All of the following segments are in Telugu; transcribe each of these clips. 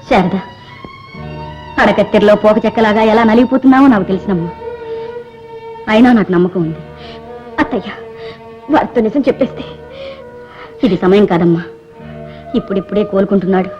శారద, అడకత్తెరలో పోక చెక్కలాగా ఎలా నలిగిపోతున్నావో నాకు తెలిసినమ్మా. అయినా నాకు నమ్మకం ఉంది. అత్తయ్య వారితో నిజం చెప్పేస్తే. ఇది సమయం కాదమ్మా, ఇప్పుడిప్పుడే కోలుకుంటున్నాడు.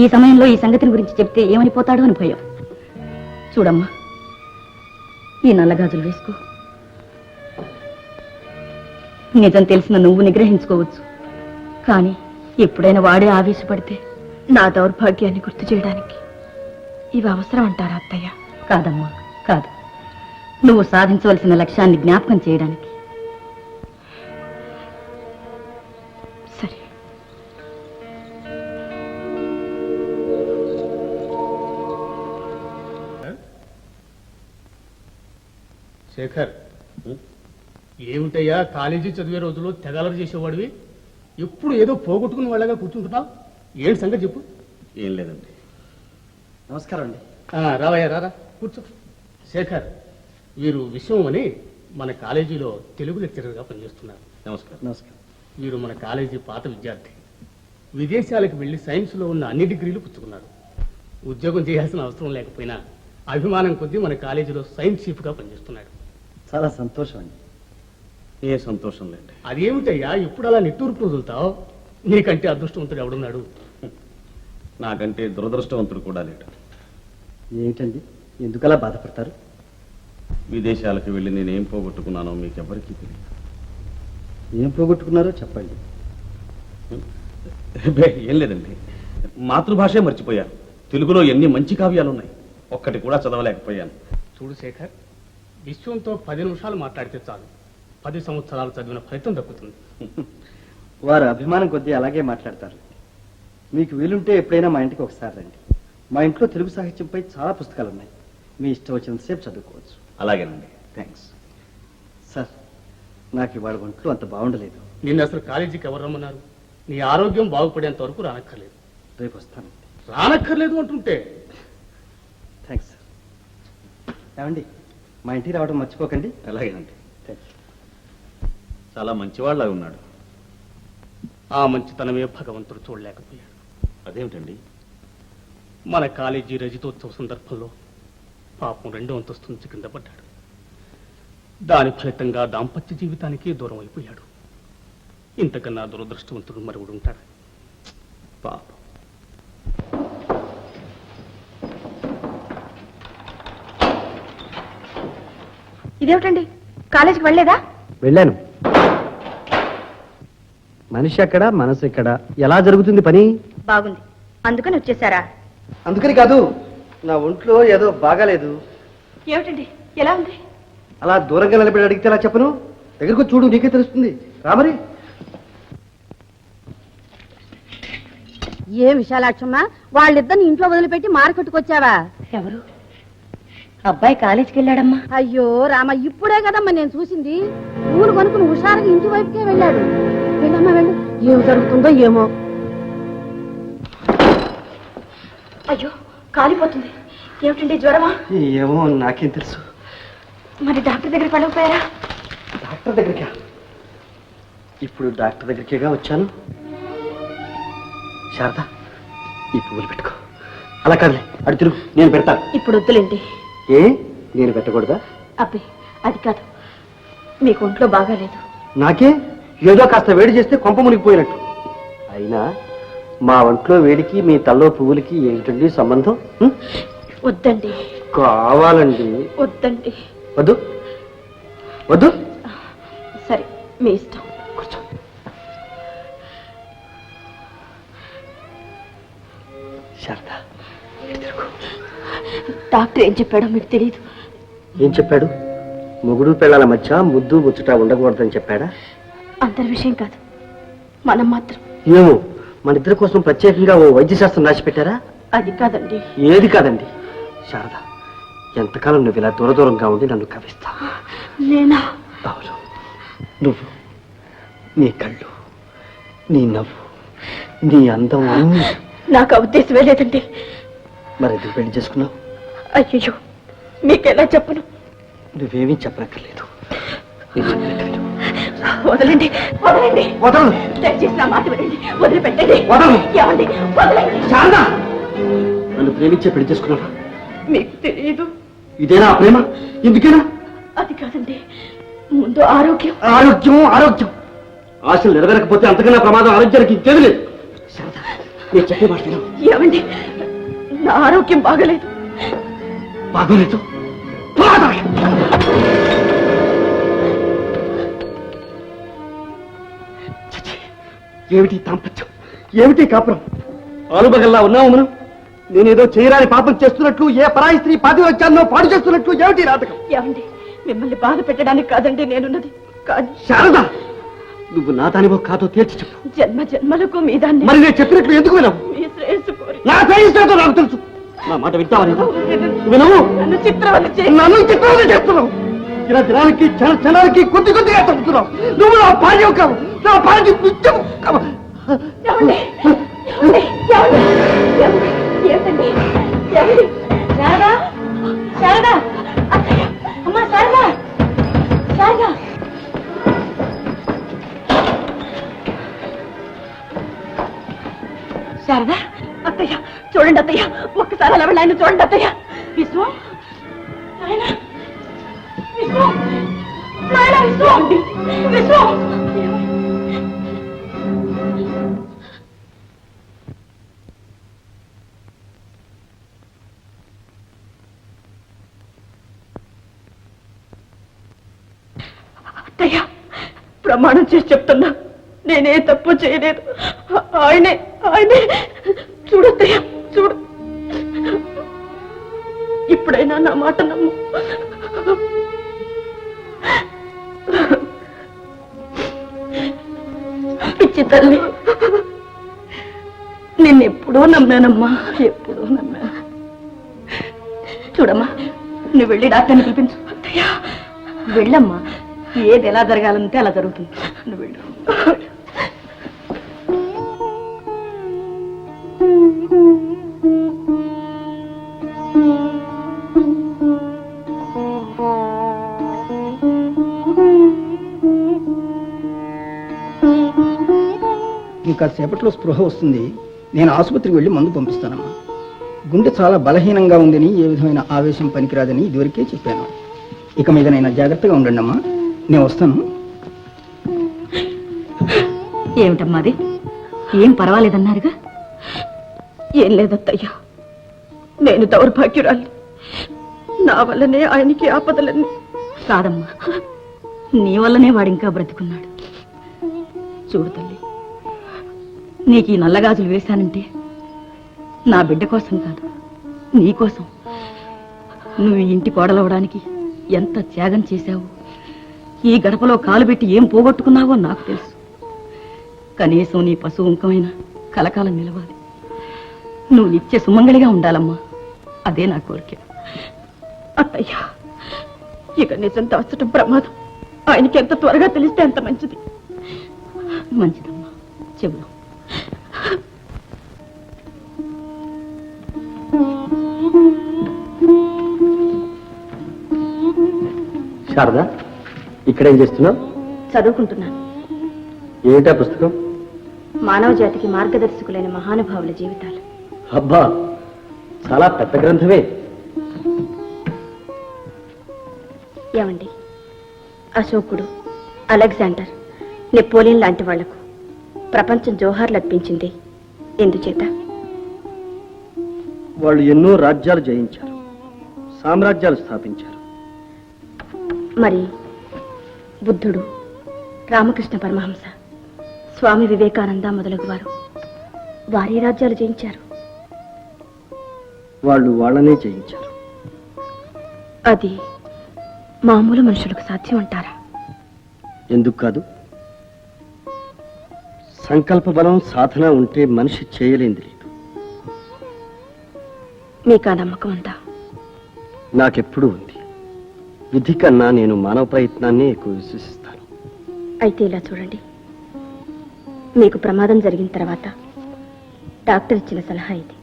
ఈ సమయంలో ఈ సంగతిని గురించి చెప్తే ఏమైపోతాడో అని భయం. చూడమ్మా, ఈ నల్లగాజులు వేసుకో. నిజం తెలిసిన నువ్వు నిగ్రహించుకోవచ్చు, కానీ ఎప్పుడైనా వాడే ఆవేశపడితే నా దౌర్భాగ్యాన్ని గుర్తు చేయడానికి ఇవి అవసరం అంటారా అత్తయ్య? కాదమ్మా, కాదు. నువ్వు సాధించవలసిన లక్ష్యాన్ని జ్ఞాపకం చేయడానికి. సరే. శేఖర్, ఏమిటయ్యా కాలేజీ చదివే రోజుల్లో తెగలరు చేసేవాడివి, ఎప్పుడు ఏదో పోగొట్టుకుని వాళ్ళగా కూర్చుంటున్నావు? ఏంటి సంగతి చెప్పు. ఏం లేదండి. నమస్కారం అండి. రావయ్యా, రారా, కూర్చో. శేఖర్, వీరు విషయం అని మన కాలేజీలో తెలుగు లెక్చరర్గా పనిచేస్తున్నారు. నమస్కారం. నమస్కారం. వీరు మన కాలేజీ పాత విద్యార్థి. విదేశాలకు వెళ్ళి సైన్స్లో ఉన్న అన్ని డిగ్రీలు పుచ్చుకున్నారు. ఉద్యోగం చేయాల్సిన అవసరం లేకపోయినా అభిమానం కొద్దీ మన కాలేజీలో సైన్స్ చీఫ్గా పనిచేస్తున్నాడు. చాలా సంతోషం అండి. ఏ సంతోషం లేండి. అదేమిటయ్యా ఇప్పుడు అలా నిట్టూర్పు వదులుతావు? నీకంటే అదృష్టవంతుడు ఎవడున్నాడు? నాకంటే దురదృష్టవంతుడు కూడా లేడు. ఏమిటండి, ఎందుకలా బాధపడతారు? విదేశాలకు వెళ్ళి నేనేం పోగొట్టుకున్నానో మీకెవ్వరికీ తెలియదు. ఏం పోగొట్టుకున్నారో చెప్పండి. ఏం లేదండి, మాతృభాషే మర్చిపోయాను. తెలుగులో ఎన్ని మంచి కావ్యాలు ఉన్నాయి, ఒక్కటి కూడా చదవలేకపోయాను. చూడు శేఖర్, విశ్వంతో 10 నిమిషాలు మాట్లాడితే చాలు 10 సంవత్సరాలు చదివిన ఫలితం దక్కుతుంది. వారు అభిమానం కొద్దీ అలాగే మాట్లాడతారు. మీకు వీలుంటే ఎప్పుడైనా మా ఇంటికి ఒకసారి రండి. మా ఇంట్లో తెలుగు సాహిత్యంపై చాలా పుస్తకాలు ఉన్నాయి. మీ ఇష్టం వచ్చినంతసేపు చదువుకోవచ్చు. అలాగేనండి, థ్యాంక్స్. సార్, నాకు ఇవాళ ఒంట్లో అంత బాగుండలేదు. నిన్ను అసలు కాలేజీకి ఎవరు రమ్మన్నారు? నీ ఆరోగ్యం బాగుపడేంత వరకు రానక్కర్లేదు. రేపు వస్తాను. రానక్కర్లేదు అంటుంటే. Thanks sir. ఏమండి, మా ఇంటికి రావడం మర్చిపోకండి. అలాగేనండి. థ్యాంక్స్. చాలా మంచివాళ్ళగా ఉన్నాడు. ఆ మంచితనమే భగవంతుడు చూడలేకపోయాడు. అదేమిటండి? మన కాలేజీ రజతోత్సవ సందర్భంలో పాపం 2వ అంతస్తు నుంచి కింద పడ్డాడు. దాని ఫలితంగా దాంపత్య జీవితానికి దూరం అయిపోయాడు. ఇంతకన్నా దురదృష్టవంతుడు మరొకడు ఉంటాడు. పాపం. ఇదేమిటండి, కాలేజీకి వెళ్ళలేదా? వెళ్ళాను. మనిషి ఎక్కడ, మనసు ఎక్కడ, ఎలా జరుగుతుంది పని? బాగుంది, అందుకని వచ్చేసారా? అందుకని కాదు, నా ఒంట్లో ఏదో బాగాలేదు. ఏమిటండి, ఎలా ఉంది? అలా దూరంగా నిలబడి అడిగితే ఎలా చెప్పను? దగ్గరకు చూడు, నీకే తెలుస్తుంది. రామరి. ఏ విశాలాక్షమ్మ, వాళ్ళిద్దరిని ఇంట్లో వదిలిపెట్టి మార్కెట్టుకొచ్చావా? ఎవరు? అబ్బాయి కాలేజీకి వెళ్ళాడమ్మా. అయ్యో రామ, ఇప్పుడే కదమ్మా నేను చూసింది. ఊరు కొనుక్కుని హుషారుగా ఇంటి వైపుకే వెళ్ళాడు. వెళ్ళమ్మా వెళ్ళు, ఏం జరుగుతుందో ఏమో. అయ్యో, కాలిపోతుంది. ఏమిటండి, జ్వరమా? ఏమో, నాకేం తెలుసు. మరి డాక్టర్ దగ్గరికి వెళ్ళకపోయారా? డాక్టర్ దగ్గరికా? ఇప్పుడు డాక్టర్ దగ్గరికేగా వచ్చాను. శారద, ఈ పువ్వులు పెట్టుకో. అలా కాదులే, అడు తిరుగు, నేను పెడతాను. ఇప్పుడు వద్దులేండి. ఏ, నేను పెట్టకూడదా? అబ్బే, అది కాదు, మీకు ఒంట్లో బాగాలేదు. నాకే ఏదో కాస్త వేడి చేస్తే కొంప మునిగిపోయినట్టు. అయినా మా ఒంట్లో వేడికి మీ తల్లో పువ్వులకి ఏమిటండి సంబంధం? వద్దండి. కావాలండి. వద్దండి. వద్దు వద్దు. సరే, మీ ఇష్టం. కూర్చో. శారద, డాక్టర్ ఏం చెప్పాడో మీకు తెలియదు. ఏం చెప్పాడు? మొగుడు పిల్లల మధ్య ముద్దు ముచ్చట ఉండకూడదని చెప్పాడా? అందరి విషయం కాదు, మనం మాత్రం. ఏమో, మన ఇద్దరి కోసం ప్రత్యేకంగా ఓ వైద్యశాస్త్రం రాసిపెట్టారా? అది కాదండి. ఏది కాదండి? శారద, ఎంతకాలం నువ్వు ఇలా దూరంగా ఉండి నన్ను కవిస్తా? నేనా? అవును, నువ్వు. నీ కళ్ళు, నీ నవ్వు, నీ అందం అన్నీ. నాకు ఆ ఉద్దేశమే లేదండి. మరి ఎందుకు పెళ్లి చేసుకున్నావు? అయ్యో, మీకెలా చెప్పను? నువ్వేమీ చెప్పనక్కర్లేదు. వదలండి, వదలండి. వదలు. దయచేసి నా మాట వినండి, వదిలిపెట్టండి. వదలు. ఏమండి, వదలండి. శారద. ప్రేమించే పెళ్లి చేసుకున్నావా? మీకు తెలియదు. ఇదేనా ఆ ప్రేమ? ఎందుకేనా? అది కాదండి, ముందు ఆరోగ్యం. ఆరోగ్యం ఆరోగ్యం ఆశలు నెరవేరకపోతే అంతకన్నా ప్రమాదం ఆరోగ్యానికి ఇంకేది లేదు. శారద, నేను చెప్పే మాట విను. ఏమండి, నా ఆరోగ్యం బాగలేదు. బాగోలేదు? ఏమిటి దాంపత్యం? ఏమిటి కాపురం? ఆలుబగల్లా ఉన్నావు మనం. నేనేదో చేయరాని పాపం చేస్తున్నట్లు, ఏ పరాయి స్త్రీ పాతివత్యాన్నో పాడు చేస్తున్నట్లు ఏమిటి నాటకం? ఏమండి, మిమ్మల్ని బాధ పెట్టడానికి కాదండి నేనున్నది. కానీ శారద, నువ్వు నా దానివో కాదో తేల్చి చెప్పు. జన్మ జన్మలకు మీ దాన్ని. మరి నేను చెప్పినట్లు ఎందుకు వినవు? మీ శ్రేయస్సు కోరి. నా శ్రేయస్సుతో నాకు తెలుసు. నా మాట వింటావా? వినవు? నన్ను చిత్రవల్ల నన్ను చిత్రవల్ల చేస్తున్నావు. ఇలా దినానికి క్షణానికి కొద్దిగా తగ్గుతున్నావు. నువ్వు నా భార్య కావు, నా భార్య నిత్యము కావు. ఏమండి, ఏమండి, ఏమండి, ఏమండి, ఏంటండి? ఏమండి? శారదా, శారదా, అత్తయ్య, అమ్మా శారదా, శారదా. శారదా, అత్తయ్య చూడండి అత్తయ్య, ఒక్కసారి అలా వెళ్ళి ఆయన చూడండి అత్తయ్య. విశ్వం, నాయనా, విశ్వం, నాయనా, విశ్వం, విశ్వం. అత్తయ్య, ప్రమాణం చేసి చెప్తున్నా, నేనే తప్పు చేయలేదు. ఆయనే ఆయనే. చూడత్తయ్య, చూడు. ఇప్పుడైనా నా మాట నమ్ము. పిచ్చి తల్లి, నిన్నెప్పుడూ నమ్మానమ్మా, ఎప్పుడూ నమ్మాను. చూడమ్మా, నువ్వు వెళ్ళి డాక్టర్ని పిలిపించు. అత్తయ్య, వెళ్ళమ్మా. ఏది ఎలా జరగాలంటే అలా జరుగుతుంది. నువ్వు వెళ్ళు. ఇంకా సేపట్లో స్పృహ వస్తుంది. నేను ఆసుపత్రికి వెళ్ళి మందు పంపిస్తానమ్మా. గుండె చాలా బలహీనంగా ఉందని, ఏ విధమైన ఆవేశం పనికిరాదని ఇదివరకే చెప్పాను. ఇక మీదనైనా జాగ్రత్తగా ఉండండి అమ్మా. నేను వస్తాను. ఏమిటమ్మా అది? ఏం పర్వాలేదన్నారుగా? ఏం లేదత్తయ్యా, నేను దౌర్భాగ్యురాలి. నా వల్లనే ఆయనకి ఆపదలన్నీ. కాదమ్మా, నీ వల్లనే వాడింకా బ్రతుకున్నాడు. చూడు తల్లి, నీకు ఈ నల్లగాజులు వేశానంటే నా బిడ్డ కోసం కాదు, నీ కోసం. నువ్వు ఈ ఇంటి కోడలవడానికి ఎంత త్యాగం చేశావు, ఈ గడపలో కాలు పెట్టి ఏం పోగొట్టుకున్నావో నాకు తెలుసు. కనీసం నీ పశువు ఇంకమైనా కలకాలం నిలవాలి. నువ్వు నిత్య సుమంగళిగా ఉండాలమ్మా, అదే నా కోరిక. అత్తయ్యా, ఇక నిజం దాచటం ప్రమాదం. ఆయనకి ఎంత త్వరగా తెలిస్తే అంత మంచిది. మంచిదమ్మా, చెబుదాం. శారద, ఇక్కడేం చేస్తున్నావు? చదువుకుంటున్నాను. ఏమిటా పుస్తకం? మానవ జాతికి మార్గదర్శకులైన మహానుభావుల జీవితాలు. అబ్బా, చాలా పెద్ద గ్రంథమే. ఏమండి, అశోకుడు, అలెగ్జాండర్, నెపోలియన్ లాంటి వాళ్లకు ప్రపంచం జోహార్లు అర్పించింది ఎందుచేత? వాళ్ళు ఎన్నో రాజ్యాలు జయించారు, సామ్రాజ్యాలు స్థాపించారు. మరి బుద్ధుడు, రామకృష్ణ పరమహంస, స్వామి వివేకానంద మొదలగు వారు వారి రాజ్యాలు జయించారు. వాళ్ళు వాళ్ళనే జయించారు. అది మామూలు మనుషులకు సాధ్యం అంటారా? ఎందుకు కాదు? సంకల్ప బలం, సాధన ఉంటే మనిషి చేయలేంది లేదు. మీకు ఆ నమ్మకం ఉందా? నాకెప్పుడూ ఉంది. విధి కన్నా నేను మానవ ప్రయత్నాన్ని ఎక్కువ విశ్వసిస్తాను. అయితే ఇలా చూడండి, మీకు ప్రమాదం జరిగిన తర్వాత డాక్టర్ ఇచ్చిన సలహా ఇది.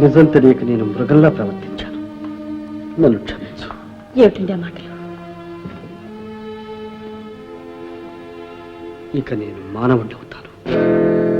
నిజం తెలియక నేను మృగంలా ప్రవర్తించాను. నన్ను క్షమించు. ఏమిటండి ఆ మాటలు? ఇక నేను మానవుడిని అవుతాను.